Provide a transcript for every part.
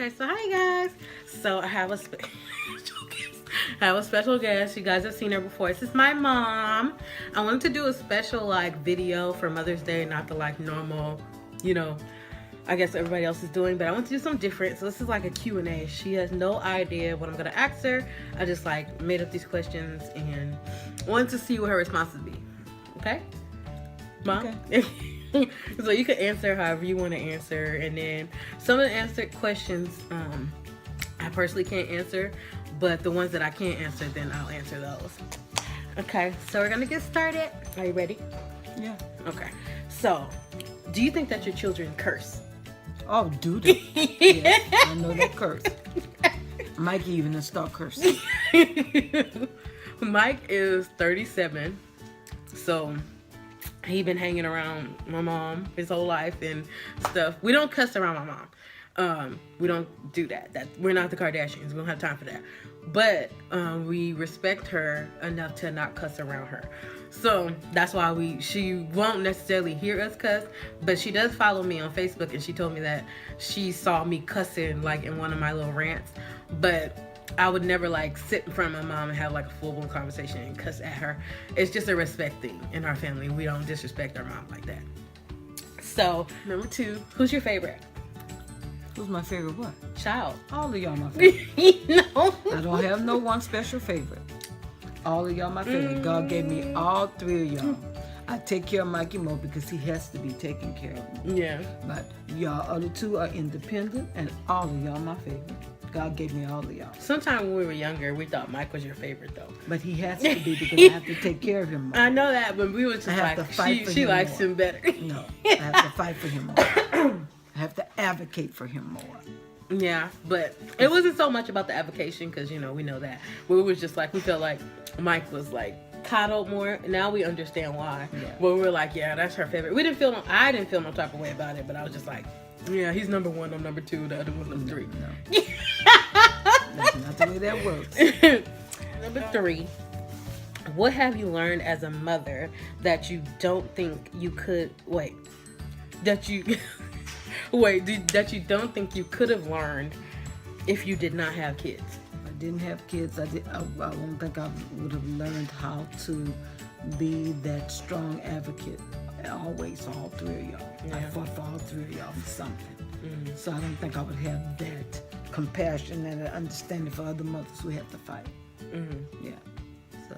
Okay, so hi guys. So I have a I have a special guest. You guys have seen her before. This is my mom. I wanted to do a special video for Mother's Day, not the normal, you know, I guess everybody else is doing, but I want to do something different. So this is like a Q&A. She has no idea what I'm gonna ask her. I just made up these questions and wanted to see what her response would be. Okay, Mom. Okay. So you can answer however you want to answer, and then some of the answered questions I personally can't answer, but the ones that I can't answer, then I'll answer those. Okay, so we're gonna get started. Are you ready? Yeah. Okay, so do you think that your children curse? Oh, do they? Yes, I know that curse. Mike even to start cursing. Mike is 37, so he been hanging around my mom his whole life and stuff. We don't cuss around my mom. We don't do that. We're not the Kardashians. We don't have time for that. But we respect her enough to not cuss around her. So that's why she won't necessarily hear us cuss, but she does follow me on Facebook, and she told me that she saw me cussing in one of my little rants. But I would never sit in front of my mom and have a full-blown conversation and cuss at her. It's just a respect thing in our family. We don't disrespect our mom like that. So, number 2, who's your favorite? Who's my favorite what? Child. All of y'all my favorite. No. I don't have no one special favorite. All of y'all my favorite. God gave me all 3 of y'all. I take care of Mikey more because he has to be taken care of. Yeah. But y'all other 2 are independent, and all of y'all my favorite. God gave me all of y'all. Sometime when we were younger, we thought Mike was your favorite, though. But he has to be because I have to take care of him more. I know that, but we were just she likes him better. No, I have to fight for him more. I have to advocate for him more. Yeah, but it wasn't so much about the advocation because, we know that. But it was just we felt like Mike was coddled more. Now we understand why. Yeah. But we were yeah, that's her favorite. I didn't feel no type of way about it, but I was just yeah, he's number 1, I'm number 2, the other one's number 3. No. That's not the way that works. Number 3, what have you learned as a mother that you don't think you could that you don't think you could have learned if you did not have kids? If I didn't have kids, I don't think I would have learned how to be that strong advocate. Always for all 3 of y'all. Yeah. I fought for all 3 of y'all for something. Mm-hmm. So I don't think I would have that compassion and understanding for other mothers who have to fight. Mm-hmm. Yeah. So.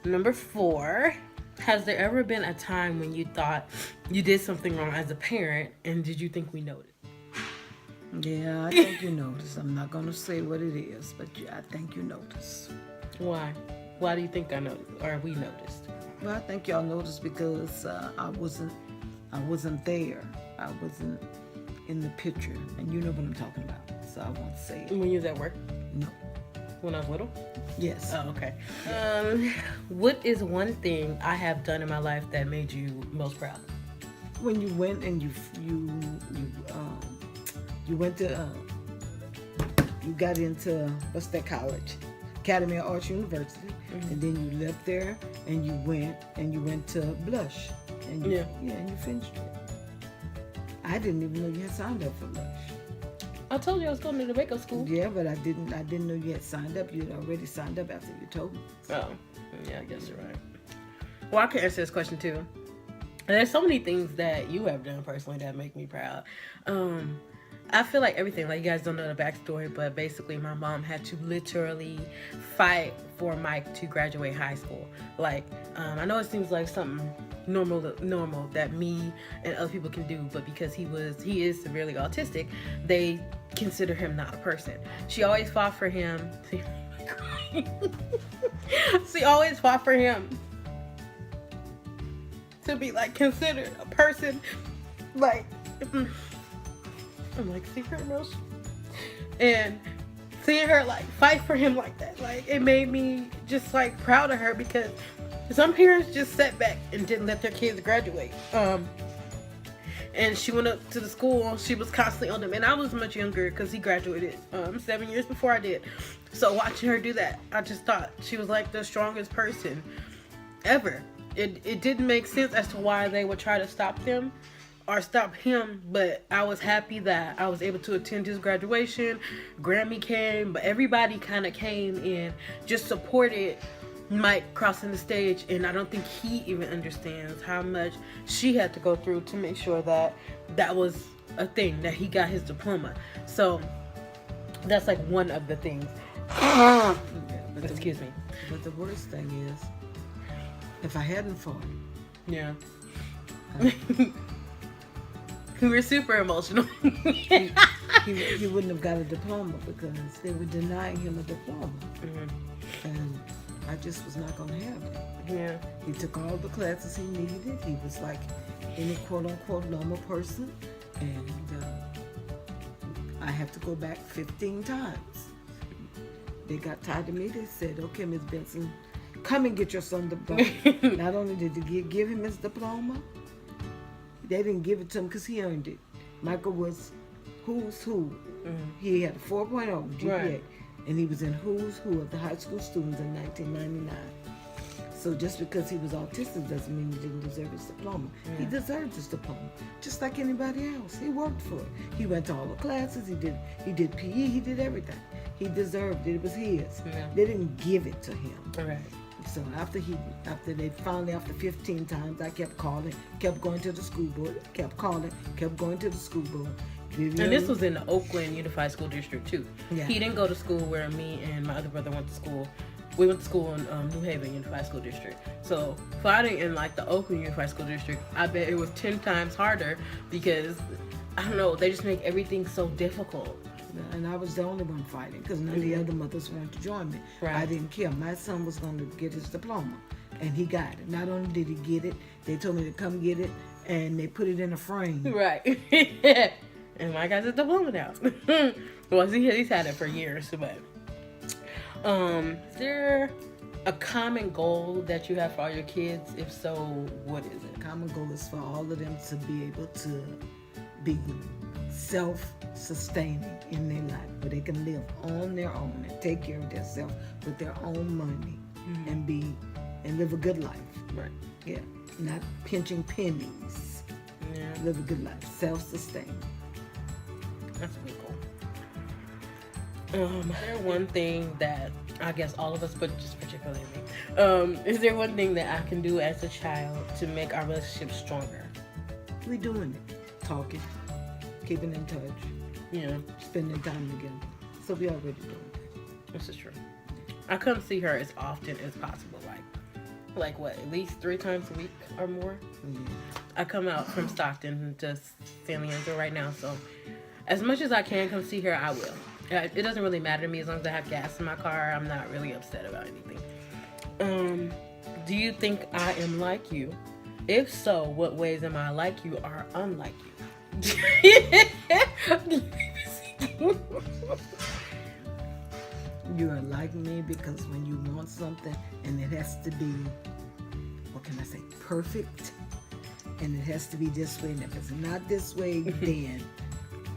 Number 4, has there ever been a time when you thought you did something wrong as a parent, and did you think we noticed? Yeah, I think you noticed. I'm not going to say what it is, but I think you noticed. Why? Why do you think I noticed, or we noticed? Well, I think y'all noticed because I wasn't there. I wasn't in the picture, and you know what I'm talking about. So I won't say it. When you was at work? No. When I was little? Yes. Oh, okay. What is one thing I have done in my life that made you most proud? When you went and you went to you got into what's that college? Academy of Arts University, mm-hmm. And then you left there and you went to Blush, and and you finished it. I didn't even know you had signed up for Blush. I told you I was going to the makeup school. Yeah, but I didn't know you had signed up. You had already signed up after you told me. Oh, yeah, I guess you're right. Well, I can answer this question too. There's so many things that you have done personally that make me proud. I feel like everything, you guys don't know the backstory, but basically my mom had to literally fight for Mike to graduate high school. I know it seems like something normal that me and other people can do, but because he is severely autistic, they consider him not a person. She always fought for him. She always fought for him to be considered a person. I'm secret emotion. And seeing her fight for him like that, it made me just proud of her, because some parents just sat back and didn't let their kids graduate. And she went up to the school, she was constantly on them, and I was much younger because he graduated 7 years before I did. So watching her do that, I just thought she was the strongest person ever. It didn't make sense as to why they would try to stop them. or stop him, but I was happy that I was able to attend his graduation. Grammy came, but everybody kind of came and just supported Mike crossing the stage, and I don't think he even understands how much she had to go through to make sure that that was a thing, that he got his diploma. So that's like one of the things. Yeah, Excuse me. But the worst thing is, if I hadn't fought, Yeah. We were super emotional. he wouldn't have got a diploma because they were denying him a diploma. And I just was not going to have it. Yeah. He took all the classes he needed. He was like any quote-unquote normal person. And I have to go back 15 times. They got tired of me. They said, okay, Ms. Benson, come and get your son diploma. Not only did they give him his diploma, they didn't give it to him because he earned it. Michael was who's who. He had a 4.0 GPA. Right. And he was in who's who of the high school students in 1999. So just because he was autistic doesn't mean he didn't deserve his diploma. Yeah. He deserved his diploma, just like anybody else. He worked for it. He went to all the classes. He did PE. He did everything. He deserved it. It was his. Yeah. They didn't give it to him. Right. So after 15 times, I kept calling, kept going to the school board, kept calling, kept going to the school board. And this was in the Oakland Unified School District too. Yeah. He didn't go to school where me and my other brother went to school. We went to school in New Haven Unified School District. So fighting in like the Oakland Unified School District, I bet it was 10 times harder because I don't know, they just make everything so difficult. And I was the only one fighting because none of the other mothers wanted to join me. Right. I didn't care. My son was going to get his diploma, and he got it. Not only did he get it, they told me to come get it, and they put it in a frame. Right. And my guy's a diploma now. Well, he's had it for years, but is there a common goal that you have for all your kids? If so, what is it? Common goal is for all of them to be able to be self-sustaining in their life, where they can live on their own and take care of themselves with their own money and live a good life. Right. Yeah, not pinching pennies. Yeah. Live a good life, self-sustaining. That's pretty cool. Is there one thing that I guess all of us, but just particularly me, is there one thing that I can do as a child to make our relationship stronger? We doing it, talking, keeping in touch, Yeah, spending time together. So we already doing it. this is true. I come see her as often as possible, like what, at least 3 times a week or more. Yeah. I come out from Stockton to San Leandro right now, so as much as I can come see her, I will. It doesn't really matter to me as long as I have gas in my car. I'm not really upset about anything. Do you think I am like you? If so, what ways am I like you or unlike you? You are like me because when you want something and it has to be, what can I say, perfect, and it has to be this way, and if it's not this way, then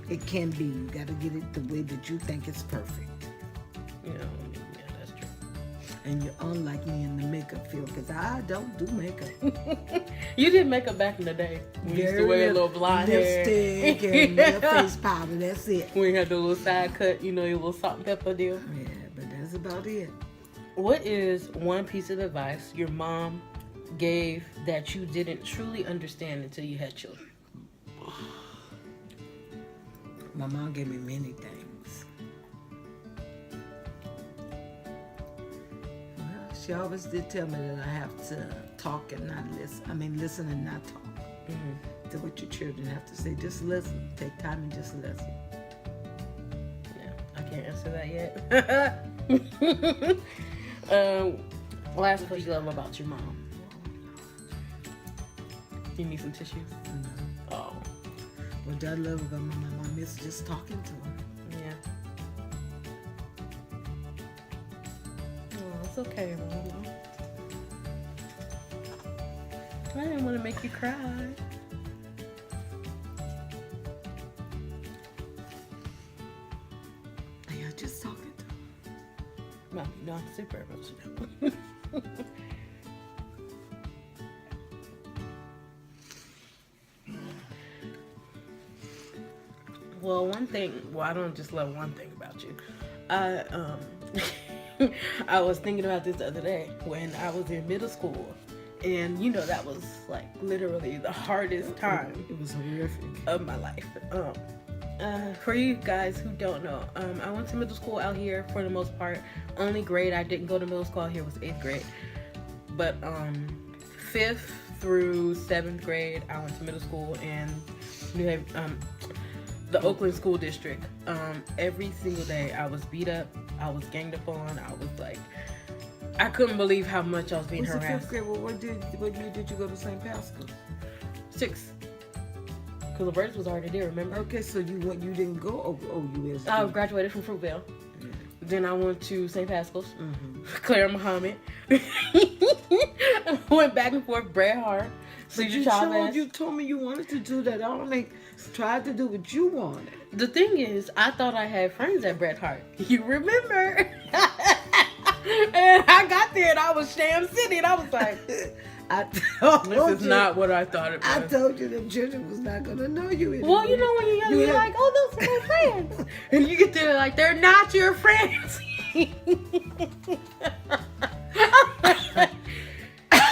it can be. You got to get it the way that you think it's perfect. Yeah, that's true. And you're unlike me in the makeup field because I don't do makeup. You did makeup back in the day. We used to wear a little blonde lipstick hair. and little face powder. That's it. We had the little side cut, your little salt and pepper deal. Yeah, but that's about it. What is one piece of advice your mom gave that you didn't truly understand until you had children? My mom gave me many things. Well, she always did tell me that I have to talk and not listen. I mean, listen and not talk. To what your children have to say. Just listen. Take time and just listen. Yeah, I can't answer that yet. Last, what you love about your mom? You need some tissues? Oh. What I love about my mom is just talking to her. Yeah. Oh, it's okay, Mom. I didn't want to make you cry. Yeah, just talking to her. Well, not super emotional. Well, one thing. Well, I don't just love one thing about you. I I was thinking about this the other day when I was in middle school, and that was like literally the hardest time It was horrific. of my life. For you guys who don't know, I went to middle school out here for the most part. Only grade I didn't go to middle school out here was 8th grade, but 5th through 7th grade I went to middle school in the Oakland School District. Every single day I was beat up, I was ganged up on, I was like, I couldn't believe how much I was being What's the harassed. 5th grade? Well, what year did you go to St. Pascal's? 6th. Because the birds was already there, remember? Okay, so you didn't go OUSD. I graduated from Fruitvale. Yeah. Then I went to St. Pascal's, Mm-hmm. Claire Muhammad. Went back and forth, Bret Hart, Cesar Chavez. You told me you wanted to do that. I only tried to do what you wanted. The thing is, I thought I had friends at Bret Hart. You remember? And I got there and I was Sham City and I was like, this is not what I thought it was. I told you the children was not going to know you anymore. Well, when you're young, you're like, oh, those are my friends. And you get there like, they're not your friends.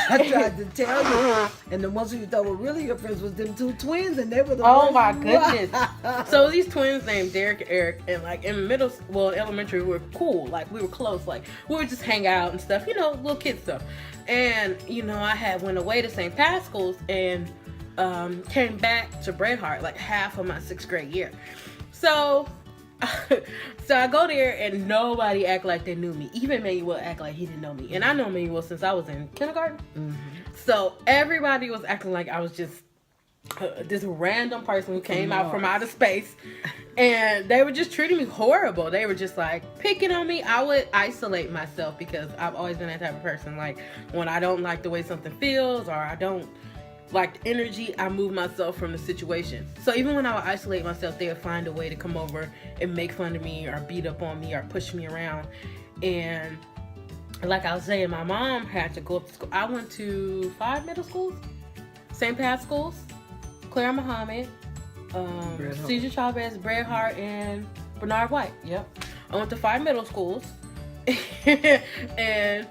I tried to tell you. And the ones who you thought were really your friends was them 2 twins, and they were the Oh ones my who- goodness. So these twins named Derek and Eric, and like in elementary, we were cool. Like we were close. Like we would just hang out and stuff, little kid stuff. And I went away to St. Pascal's and came back to Bret Hart like half of my 6th grade year. So I go there and nobody act like they knew me. Even Manuel act like he didn't know me. And I know Manuel since I was in kindergarten. Mm-hmm. So everybody was acting like I was just this random person who came out from outer space. And they were just treating me horrible. They were just like picking on me. I would isolate myself because I've always been that type of person. Like when I don't like the way something feels or I don't like the energy, I move myself from the situation. So even when I would isolate myself, they would find a way to come over and make fun of me or beat up on me or push me around. And like I was saying, my mom had to go up to school. I went to 5 middle schools: St. Pascal's, Claire Muhammad, Cesar Chavez, Bret Hart, and Bernard White. Yep. I went to 5 middle schools. And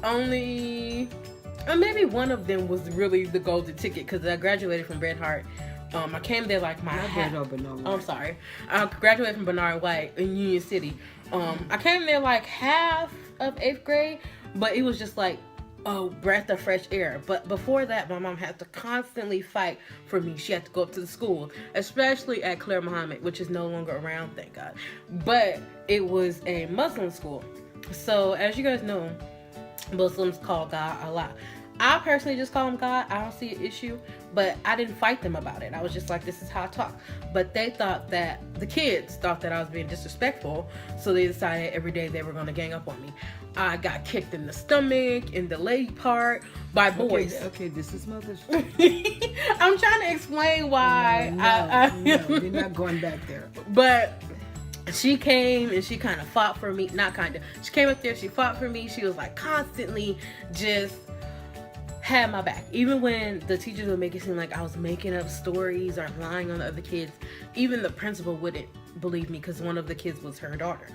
only maybe one of them was really the golden ticket because I graduated from Bret Hart. I came there like my I'm sorry. I graduated from Bernard White in Union City. I came there like half of 8th grade, but it was just like breath of fresh air. But before that, my mom had to constantly fight for me. She had to go up to the school, especially at Claire Muhammad, which is no longer around, thank God. But it was a Muslim school. So as you guys know, Muslims call God Allah. I personally just call him God. I don't see an issue, but I didn't fight them about it. I was just like, this is how I talk. But they thought that, the kids thought that I was being disrespectful, so they decided every day they were going to gang up on me. I got kicked in the stomach, in the leg part, by boys. Okay, this is Mother's Day. I'm trying to explain why. No, you're not going back there. But she came and she kind of fought for me. Not kind of. She came up there, she fought for me. She was like constantly just had my back. Even when the teachers would make it seem like I was making up stories or lying on the other kids, even the principal wouldn't believe me because one of the kids was her daughter.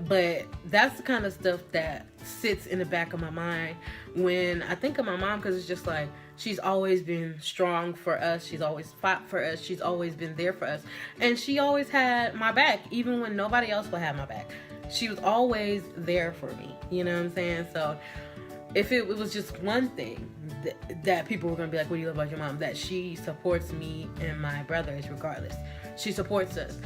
But that's the kind of stuff that sits in the back of my mind when I think of my mom, because it's just like, she's always been strong for us. She's always fought for us. She's always been there for us. And she always had my back, even when nobody else would have my back. She was always there for me. You know what I'm saying? So if it was just one thing that people were going to be like, what do you love about your mom? That she supports me and my brothers regardless. She supports us.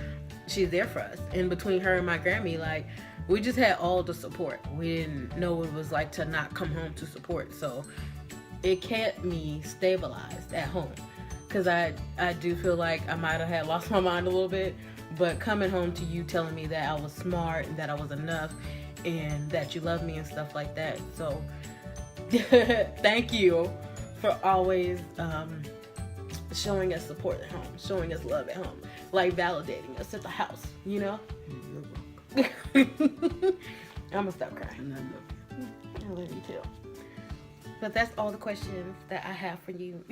She's there for us. And between her and my Grammy, like, we just had all the support. We didn't know what it was like to not come home to support. So it kept me stabilized at home. Because I do feel like I might have had lost my mind a little bit. But coming home to you telling me that I was smart and that I was enough and that you love me and stuff like that. So thank you for always showing us support at home, showing us love at home, like validating us at the house, you know? I'm gonna stop crying. I love you too. But that's all the questions that I have for you.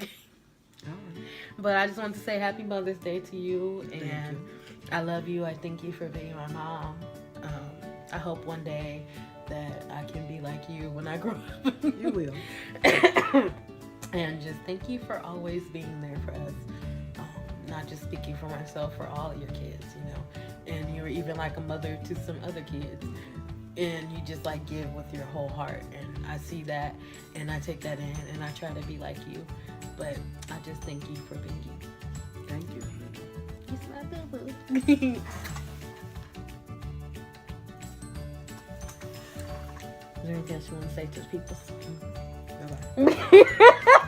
right. But I just wanted to say Happy Mother's Day to you, Thank and you. I love you. I thank you for being my mom. I hope one day that I can be like you when I grow up. You will. And just thank you for always being there for us. Not just speaking for myself, for all your kids, you know. And you're even like a mother to some other kids. And you just like give with your whole heart. And I see that and I take that in and I try to be like you. But I just thank you for being you. Thank you. Kiss my boo-boo. Is there anything else you want to say to the people? Bye-bye.